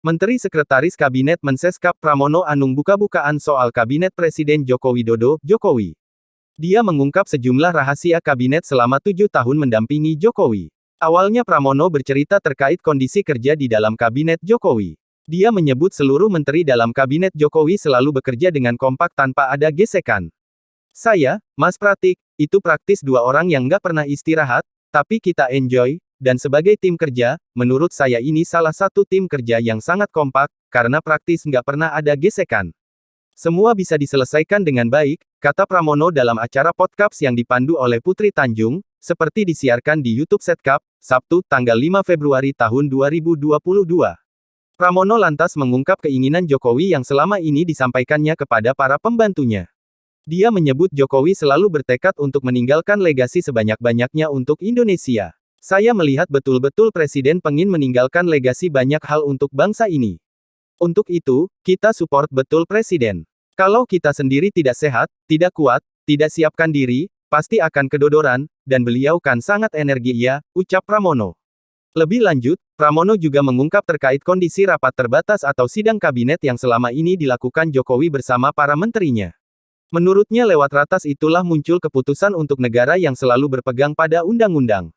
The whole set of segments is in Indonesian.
Menteri Sekretaris Kabinet Menseskap Pramono Anung buka-bukaan soal Kabinet Presiden Joko Widodo, Jokowi. Dia mengungkap sejumlah rahasia kabinet selama 7 tahun mendampingi Jokowi. Awalnya Pramono bercerita terkait kondisi kerja di dalam Kabinet Jokowi. Dia menyebut seluruh menteri dalam Kabinet Jokowi selalu bekerja dengan kompak tanpa ada gesekan. Saya, Mas Pratik, itu praktis 2 orang yang nggak pernah istirahat, tapi kita enjoy. Dan sebagai tim kerja, menurut saya ini salah satu tim kerja yang sangat kompak, karena praktis nggak pernah ada gesekan. Semua bisa diselesaikan dengan baik, kata Pramono dalam acara podcast yang dipandu oleh Putri Tanjung, seperti disiarkan di YouTube Setkap, Sabtu, tanggal 5 Februari tahun 2022. Pramono lantas mengungkap keinginan Jokowi yang selama ini disampaikannya kepada para pembantunya. Dia menyebut Jokowi selalu bertekad untuk meninggalkan legasi sebanyak-banyaknya untuk Indonesia. Saya melihat betul-betul Presiden pengin meninggalkan legasi banyak hal untuk bangsa ini. Untuk itu, kita support betul Presiden. Kalau kita sendiri tidak sehat, tidak kuat, tidak siapkan diri, pasti akan kedodoran, dan beliau kan sangat energi ya, ucap Pramono. Lebih lanjut, Pramono juga mengungkap terkait kondisi rapat terbatas atau sidang kabinet yang selama ini dilakukan Jokowi bersama para menterinya. Menurutnya lewat ratas itulah muncul keputusan untuk negara yang selalu berpegang pada undang-undang.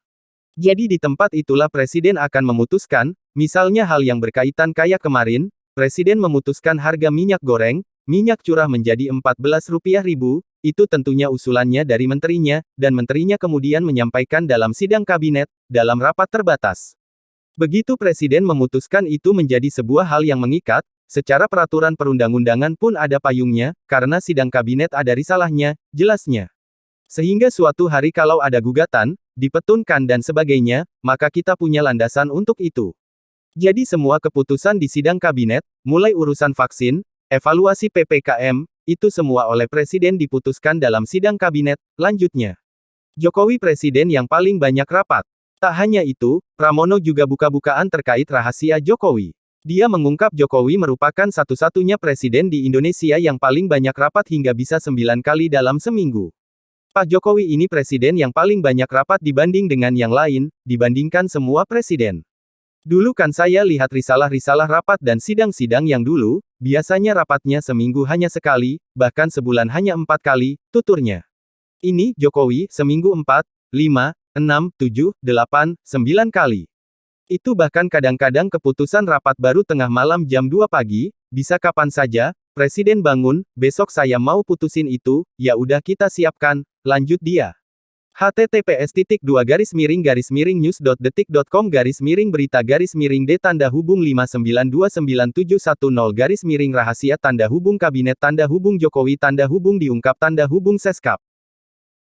Jadi di tempat itulah Presiden akan memutuskan, misalnya hal yang berkaitan kayak kemarin, Presiden memutuskan harga minyak goreng, minyak curah menjadi Rp14.000, itu tentunya usulannya dari menterinya, dan menterinya kemudian menyampaikan dalam sidang kabinet, dalam rapat terbatas. Begitu Presiden memutuskan itu menjadi sebuah hal yang mengikat, secara peraturan perundang-undangan pun ada payungnya, karena sidang kabinet ada risalahnya, jelasnya. Sehingga suatu hari kalau ada gugatan, dipetunkan dan sebagainya, maka kita punya landasan untuk itu. Jadi semua keputusan di sidang kabinet, mulai urusan vaksin, evaluasi PPKM, itu semua oleh Presiden diputuskan dalam sidang kabinet, lanjutnya. Jokowi Presiden yang paling banyak rapat. Tak hanya itu, Pramono juga buka-bukaan terkait rahasia Jokowi. Dia mengungkap Jokowi merupakan satu-satunya Presiden di Indonesia yang paling banyak rapat hingga bisa 9 kali dalam seminggu. Pak Jokowi ini presiden yang paling banyak rapat dibanding dengan yang lain, dibandingkan semua presiden. Dulu kan saya lihat risalah-risalah rapat dan sidang-sidang yang dulu, biasanya rapatnya seminggu hanya sekali, bahkan sebulan hanya 4 kali, tuturnya. Ini, Jokowi, seminggu 4, 5, 6, 7, 8, 9 kali. Itu bahkan kadang-kadang keputusan rapat baru tengah malam jam 2 pagi, bisa kapan saja, Presiden bangun, besok saya mau putusin itu, ya udah kita siapkan, lanjut dia. https://berita-berita-d-5929710-rahasia Jokowi Seskap